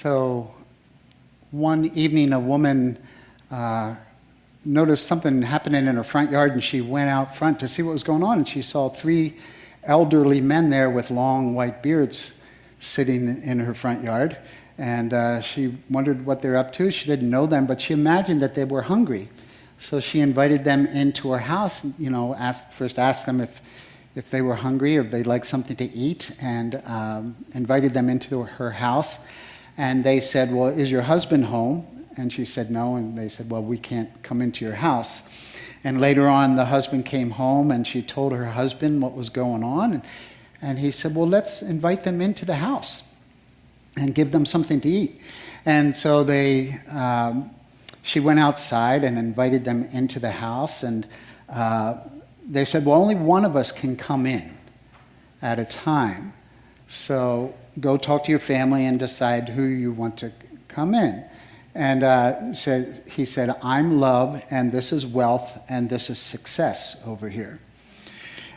So one evening, a woman noticed something happening in her front yard, and she went out front to see what was going on, and she saw three elderly men there with long white beards sitting in her front yard. And she wondered what they're up to. She didn't know them, but she imagined that they were hungry. So she invited them into her house, first asked them if they were hungry or if they'd like something to eat, and invited them into her house. And they said, well, is your husband home? And she said, no. And they said, well, we can't come into your house. And later on, the husband came home, and she told her husband what was going on. And he said, well, let's invite them into the house and give them something to eat. And so she went outside and invited them into the house. And they said, well, only one of us can come in at a time. So go talk to your family and decide who you want to come in. And he said, I'm love, and this is wealth, and this is success over here.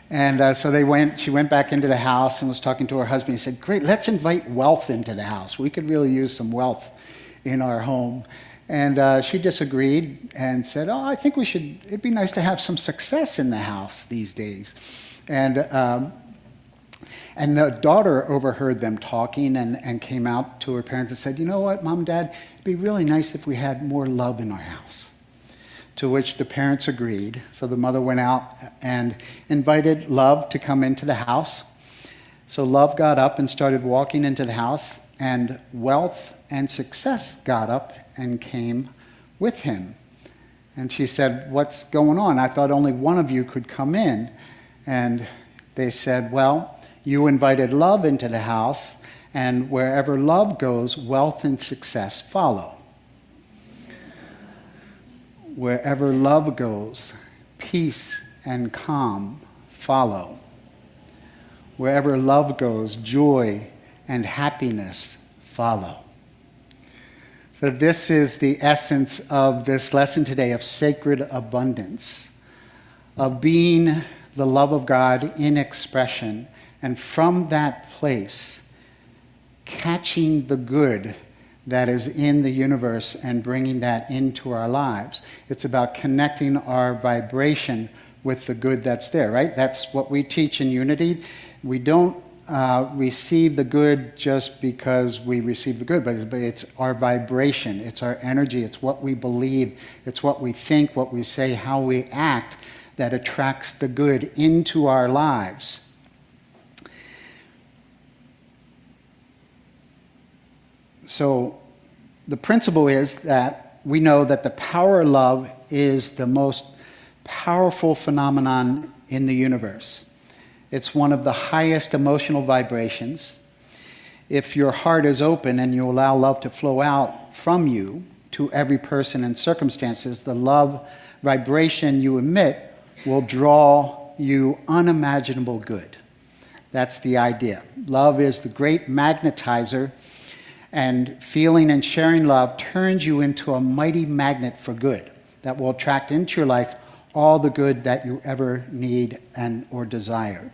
And so she went back into the house and was talking to her husband. He said, great, let's invite wealth into the house. We could really use some wealth in our home. And she disagreed and said, oh, I think it'd be nice to have some success in the house these days. And the daughter overheard them talking and came out to her parents and said, you know what, Mom and Dad, it'd be really nice if we had more love in our house. To which the parents agreed. So the mother went out and invited Love to come into the house. So Love got up and started walking into the house, and wealth and success got up and came with him. And she said, what's going on? I thought only one of you could come in. And they said, well, you invited love into the house, and wherever love goes, wealth and success follow. Wherever love goes, peace and calm follow. Wherever love goes, joy and happiness follow. So this is the essence of this lesson today of sacred abundance, of being the love of God in expression, and from that place, catching the good that is in the universe and bringing that into our lives. It's about connecting our vibration with the good that's there, right? That's what we teach in Unity. We don't receive the good just because we receive the good, but it's our vibration, it's our energy, it's what we believe, it's what we think, what we say, how we act that attracts the good into our lives. So the principle is that we know that the power of love is the most powerful phenomenon in the universe. It's one of the highest emotional vibrations. If your heart is open and you allow love to flow out from you to every person and circumstances, the love vibration you emit will draw you unimaginable good. That's the idea. Love is the great magnetizer, and feeling and sharing love turns you into a mighty magnet for good that will attract into your life all the good that you ever need and or desire.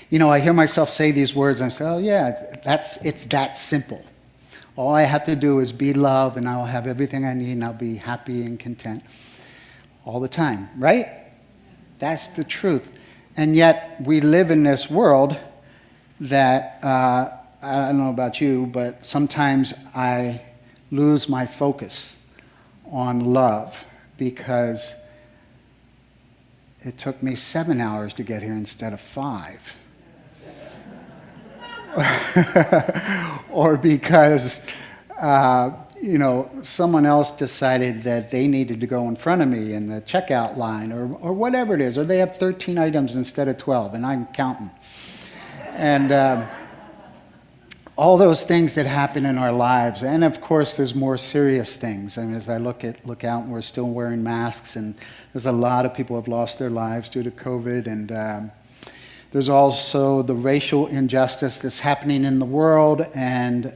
You know, I hear myself say these words and I say, oh yeah, it's that simple. All I have to do is be love and I'll have everything I need and I'll be happy and content all the time, right? That's the truth. And yet we live in this world that, I don't know about you, but sometimes I lose my focus on love because it took me 7 hours to get here instead of 5. Or because, someone else decided that they needed to go in front of me in the checkout line or whatever it is, or they have 13 items instead of 12, and I'm counting. And all those things that happen in our lives, and of course there's more serious things. I mean, as I look out and we're still wearing masks, and there's a lot of people who have lost their lives due to COVID, and there's also the racial injustice that's happening in the world, and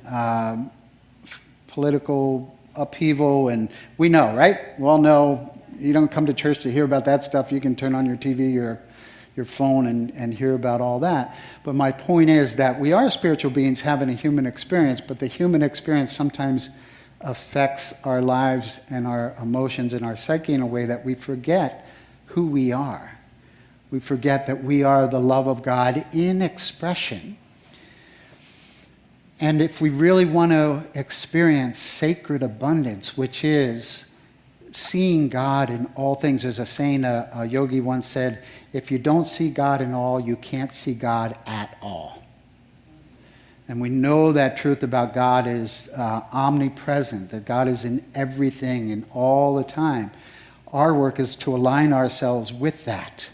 political upheaval, and we know, right? We all know you don't come to church to hear about that stuff. You can turn on your TV or your phone and hear about all that. But my point is that we are spiritual beings having a human experience, but the human experience sometimes affects our lives and our emotions and our psyche in a way that we forget who we are. We forget that we are the love of God in expression. And if we really want to experience sacred abundance, which is seeing God in all things, there's a saying a yogi once said, if you don't see God in all, you can't see God at all. And we know that truth about God is omnipresent, that God is in everything and all the time. Our work is to align ourselves with that.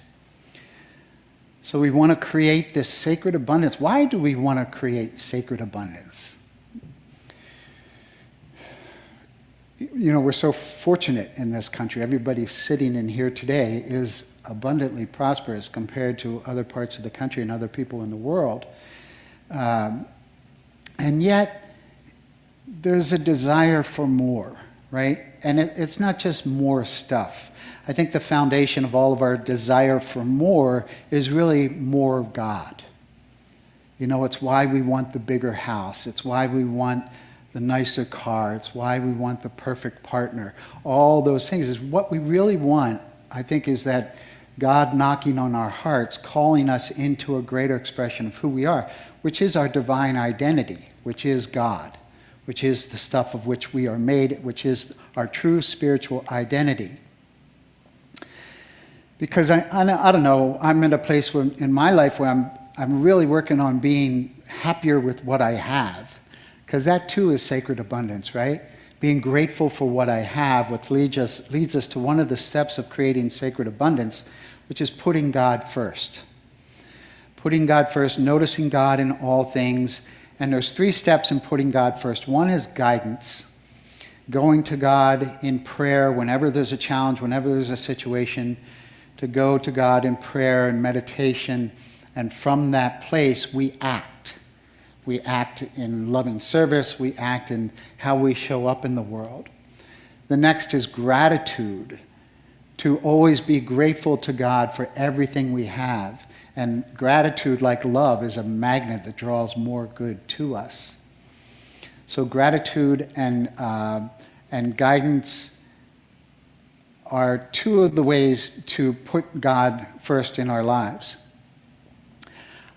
So we want to create this sacred abundance. Why do we want to create sacred abundance? You know, we're so fortunate in this country. Everybody sitting in here today is abundantly prosperous compared to other parts of the country and other people in the world. And yet, there's a desire for more, right? And it's not just more stuff. I think the foundation of all of our desire for more is really more of God. You know, it's why we want the bigger house. It's why we want the nicer car. It's why we want the perfect partner. All those things is what we really want, I think, is that God knocking on our hearts, calling us into a greater expression of who we are, which is our divine identity, which is God, which is the stuff of which we are made, which is our true spiritual identity. Because I don't know, I'm in a place where, in my life where I'm really working on being happier with what I have, because that too is sacred abundance, right? Being grateful for what I have, which leads us to one of the steps of creating sacred abundance, which is putting God first. Putting God first, noticing God in all things. And there's 3 steps in putting God first. One is guidance. Going to God in prayer whenever there's a challenge, whenever there's a situation, to go to God in prayer and meditation. And from that place, we act. We act in loving service. We act in how we show up in the world. The next is gratitude. To always be grateful to God for everything we have. And gratitude, like love, is a magnet that draws more good to us. So gratitude and guidance are 2 of the ways to put God first in our lives.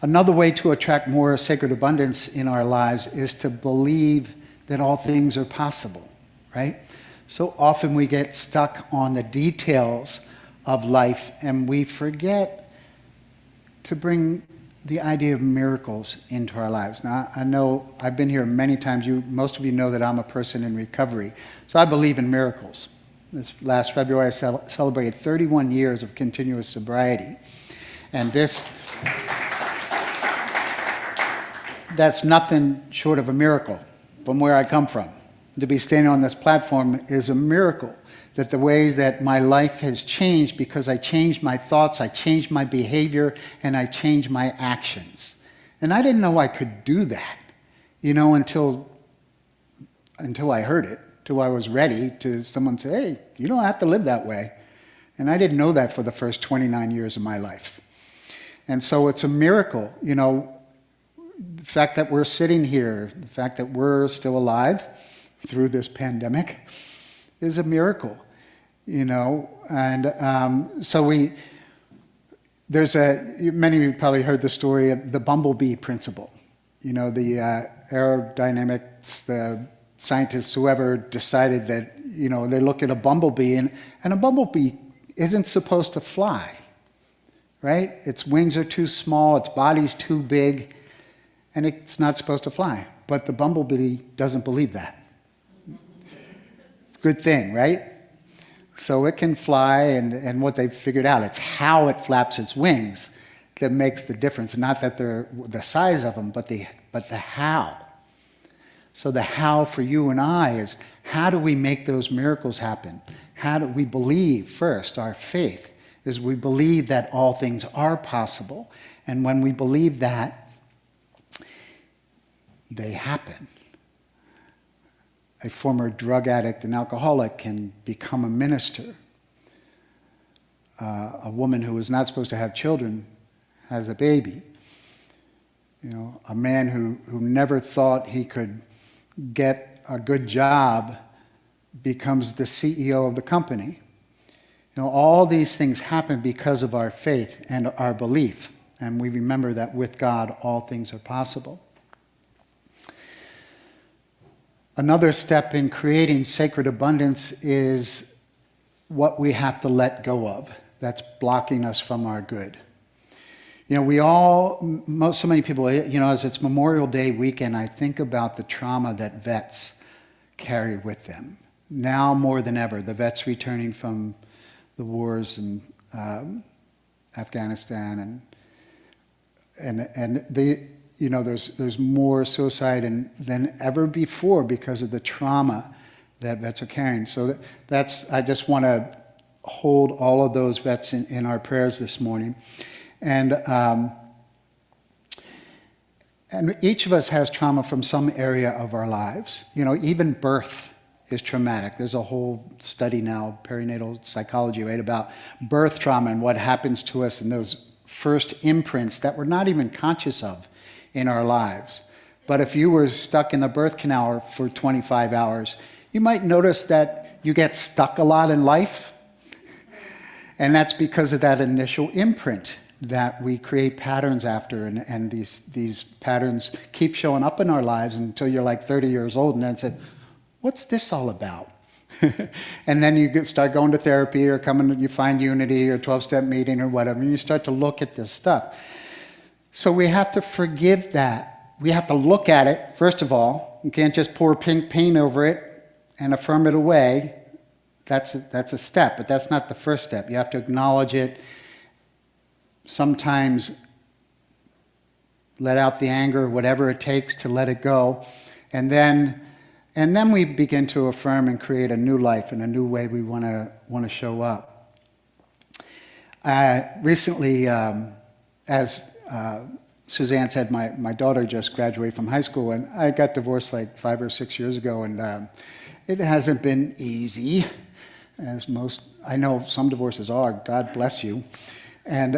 Another way to attract more sacred abundance in our lives is to believe that all things are possible, right? So often we get stuck on the details of life and we forget to bring the idea of miracles into our lives. Now, I know I've been here many times. Most of you know that I'm a person in recovery. So I believe in miracles. This last February, I celebrated 31 years of continuous sobriety. And that's nothing short of a miracle from where I come from. To be standing on this platform is a miracle. That the ways that my life has changed because I changed my thoughts, I changed my behavior, and I changed my actions. And I didn't know I could do that, you know, until I heard it, till I was ready to someone say, hey, you don't have to live that way. And I didn't know that for the first 29 years of my life. And so it's a miracle, you know, the fact that we're sitting here, the fact that we're still alive through this pandemic is a miracle, you know. And many of you probably heard the story of the bumblebee principle. You know, the aerodynamics, the scientists, whoever decided that, you know, they look at a bumblebee and a bumblebee isn't supposed to fly, right? Its wings are too small, its body's too big, and it's not supposed to fly. But the bumblebee doesn't believe that. Good thing, right? So it can fly, and what they've figured out, it's how it flaps its wings that makes the difference. Not that they're the size of them, but the how. So the how for you and I is, how do we make those miracles happen? How do we believe first? Our faith is we believe that all things are possible. And when we believe that, they happen. A former drug addict and alcoholic can become a minister. a woman who was not supposed to have children has a baby. A man who never thought he could get a good job becomes the CEO of the company. All these things happen because of our faith and our belief. And we remember that with God, all things are possible. Another step in creating sacred abundance is what we have to let go of that's blocking us from our good. So many people, as it's Memorial Day weekend, I think about the trauma that vets carry with them. Now more than ever, the vets returning from the wars in Afghanistan and there's more suicide than ever before because of the trauma that vets are carrying. So I just want to hold all of those vets in our prayers this morning. And each of us has trauma from some area of our lives. Even birth is traumatic. There's a whole study now, perinatal psychology, right, about birth trauma and what happens to us in those first imprints that we're not even conscious of in our lives. But if you were stuck in the birth canal for 25 hours, you might notice that you get stuck a lot in life. And that's because of that initial imprint that we create patterns after, and these patterns keep showing up in our lives until you're like 30 years old, and then say, what's this all about? And then you start going to therapy or you find Unity or 12-step meeting or whatever, and you start to look at this stuff. So we have to forgive that. We have to look at it, first of all. You can't just pour pink paint over it and affirm it away. That's a step, but that's not the first step. You have to acknowledge it. Sometimes let out the anger, whatever it takes to let it go. And then we begin to affirm and create a new life and a new way we want to show up. Recently, as Suzanne said, my daughter just graduated from high school, and I got divorced like 5 or 6 years ago, and it hasn't been easy, as most, I know some divorces are, God bless you. And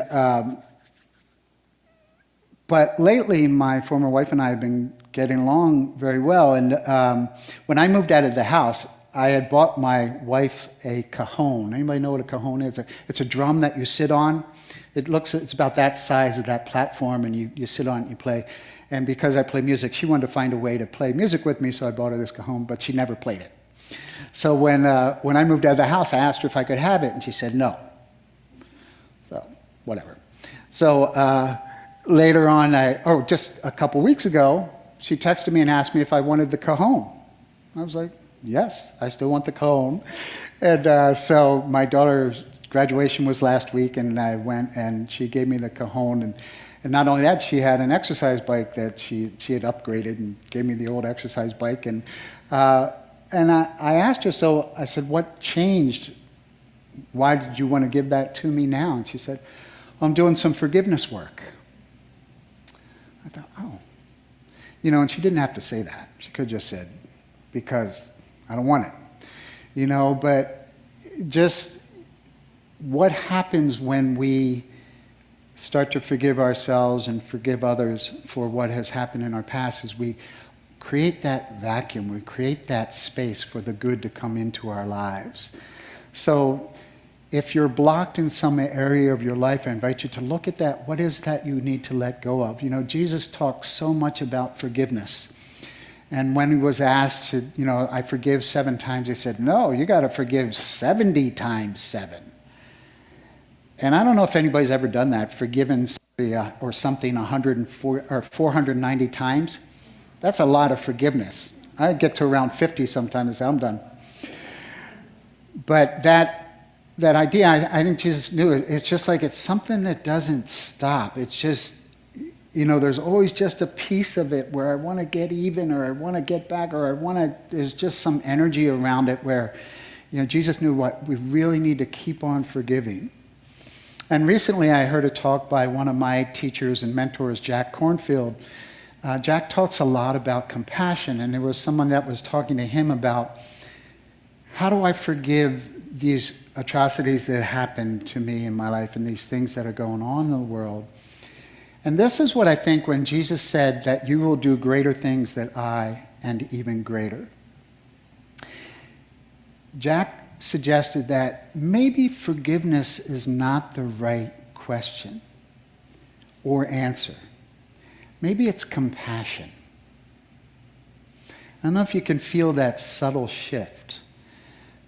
but lately, my former wife and I have been getting along very well. And when I moved out of the house, I had bought my wife a cajon. Anybody know what a cajon is? It's a drum that you sit on. It's about that size of that platform, and you sit on it and you play. And because I play music, she wanted to find a way to play music with me, so I bought her this cajon, but she never played it. So when I moved out of the house, I asked her if I could have it, and she said no. So, whatever. So later on, just a couple weeks ago, she texted me and asked me if I wanted the cajon. I was like, yes, I still want the cajon. And so my daughter's graduation was last week, and I went, and she gave me the cajon. And not only that, she had an exercise bike that she had upgraded and gave me the old exercise bike. And I asked her, so I said, what changed? Why did you want to give that to me now? And she said, I'm doing some forgiveness work. I thought, oh. And she didn't have to say that. She could have just said, because I don't want it. But just what happens when we start to forgive ourselves and forgive others for what has happened in our past is we create that vacuum, we create that space for the good to come into our lives. So if you're blocked in some area of your life, I invite you to look at that. What is that you need to let go of? Jesus talks so much about forgiveness. And when he was asked, I forgive 7 times, he said, no, you got to forgive 70 times 7. And I don't know if anybody's ever done that, forgiven somebody or something 104 or 490 times. That's a lot of forgiveness. I get to around 50 sometimes and say, I'm done. But that idea, I think Jesus knew it. It's just like it's something that doesn't stop. It's just, there's always just a piece of it where I want to get even, or I want to get back, or there's just some energy around it where, Jesus knew what we really need to keep on forgiving. And recently I heard a talk by one of my teachers and mentors, Jack Cornfield. Jack talks a lot about compassion, and there was someone that was talking to him about, how do I forgive these atrocities that happened to me in my life and these things that are going on in the world. And this is what I think when Jesus said that you will do greater things than I, and even greater. Jack suggested that maybe forgiveness is not the right question or answer. Maybe it's compassion. I don't know if you can feel that subtle shift,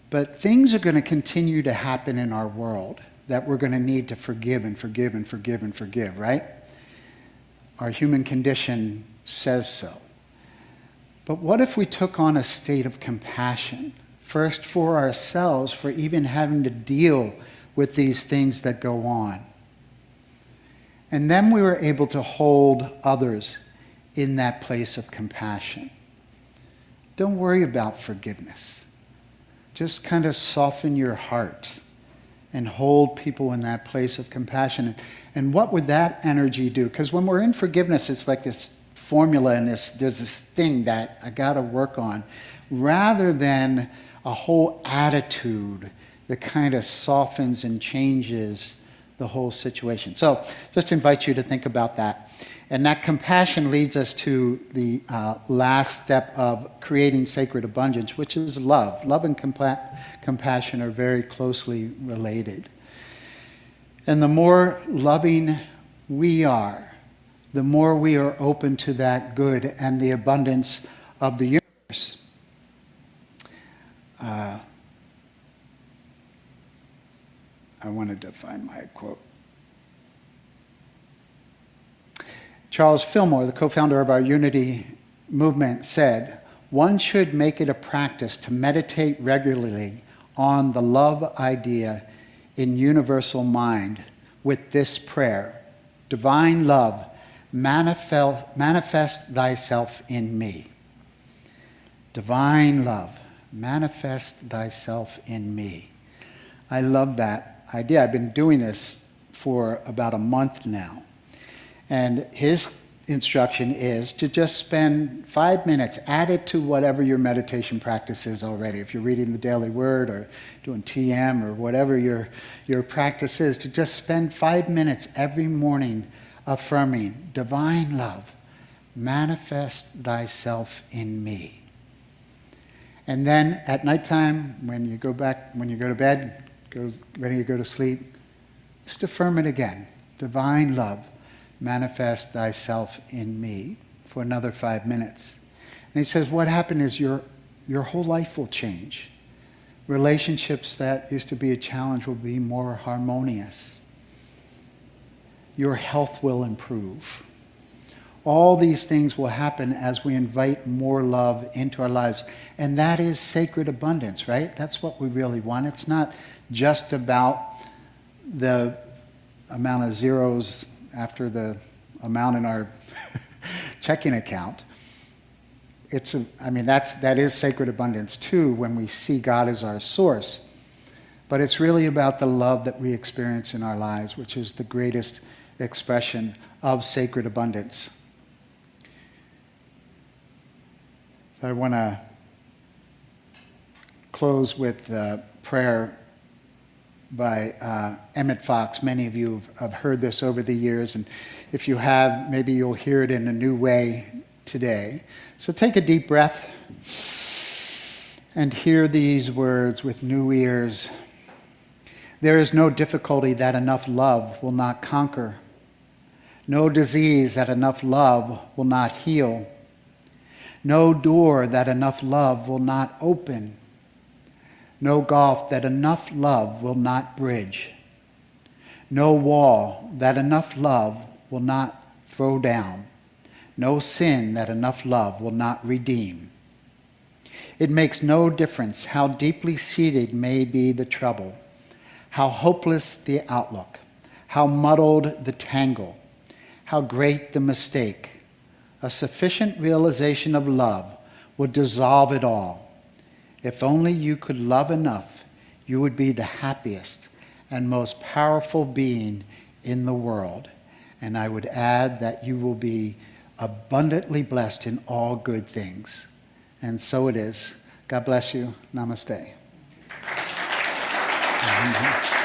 but things are going to continue to happen in our world that we're going to need to forgive and forgive and forgive and forgive, right? Our human condition says so. But what if we took on a state of compassion, first for ourselves, for even having to deal with these things that go on? And then we were able to hold others in that place of compassion. Don't worry about forgiveness. Just kind of soften your heart and hold people in that place of compassion. And what would that energy do? Because when we're in forgiveness, it's like this formula and there's this thing that I got to work on, rather than a whole attitude that kind of softens and changes the whole situation. So just invite you to think about that. And that compassion leads us to the last step of creating sacred abundance, which is love. Love and compassion are very closely related. And the more loving we are, the more we are open to that good and the abundance of the universe. I wanted to find my quote. Charles Fillmore, the co-founder of our Unity movement, said, "One should make it a practice to meditate regularly on the love idea in universal mind with this prayer: Divine love, manifest thyself in me. Divine love, manifest thyself in me." I love that idea. I've been doing this for about a month now. And his instruction is to just spend 5 minutes, add it to whatever your meditation practice is already. If you're reading the Daily Word or doing TM or whatever your practice is, to just spend 5 minutes every morning affirming, divine love, manifest thyself in me. And then at nighttime, when you go to bed, ready to go to sleep, just affirm it again. Divine love, manifest thyself in me, for another 5 minutes. And he says what happened is your whole life will change. Relationships that used to be a challenge will be more harmonious. Your health will improve. All these things will happen as we invite more love into our lives. And that is sacred abundance, right? That's what we really want. It's not just about the amount of zeros after the amount in our checking account. That is sacred abundance too, when we see God as our source. But it's really about the love that we experience in our lives, which is the greatest expression of sacred abundance. So I want to close with a prayer by Emmett Fox. Many of you have heard this over the years, and if you have, maybe you'll hear it in a new way today. So take a deep breath and hear these words with new ears. There is no difficulty that enough love will not conquer, no disease that enough love will not heal, no door that enough love will not open, no gulf that enough love will not bridge, no wall that enough love will not throw down, no sin that enough love will not redeem. It makes no difference how deeply seated may be the trouble, how hopeless the outlook, how muddled the tangle, how great the mistake. A sufficient realization of love would dissolve it all. If only you could love enough, you would be the happiest and most powerful being in the world. And I would add that you will be abundantly blessed in all good things. And so it is. God bless you. Namaste. Amen.